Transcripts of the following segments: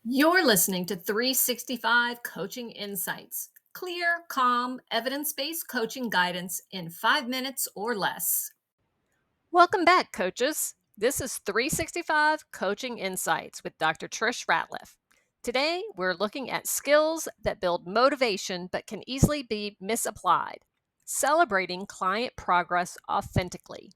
You're listening to 365 Coaching Insights. Clear, calm, evidence based coaching guidance in 5 minutes or less. Welcome back, coaches. This is 365 Coaching Insights with Dr. Trish Ratliff. Today, we're looking at skills that build motivation but can easily be misapplied, celebrating client progress authentically.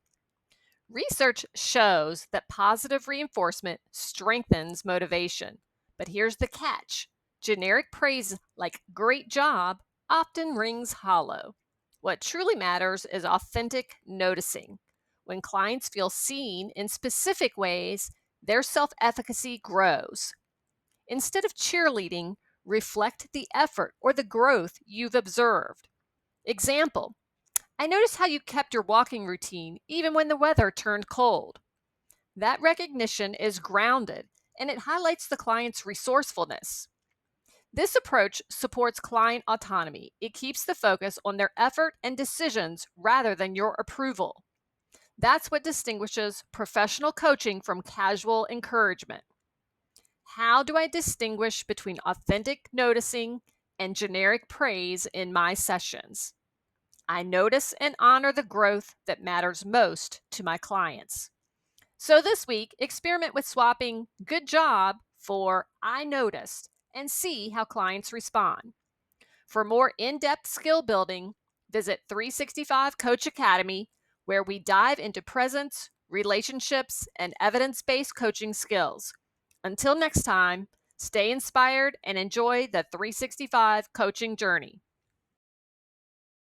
Research shows that positive reinforcement strengthens motivation. But here's the catch: generic praise like great job often rings hollow. What truly matters is authentic noticing. When clients feel seen in specific ways, their self efficacy grows. Instead of cheerleading, reflect the effort or the growth you've observed. Example: I noticed how you kept your walking routine even when the weather turned cold. That recognition is grounded and it highlights the client's resourcefulness. This approach supports client autonomy. It keeps the focus on their effort and decisions rather than your approval. That's what distinguishes professional coaching from casual encouragement. How do I distinguish between authentic noticing and generic praise in my sessions? I notice and honor the growth that matters most to my clients. So this week, experiment with swapping good job for I noticed and see how clients respond. For more in-depth skill building, visit 365 Coach Academy, where we dive into presence, relationships, and evidence-based coaching skills. Until next time, stay inspired and enjoy the 365 coaching journey.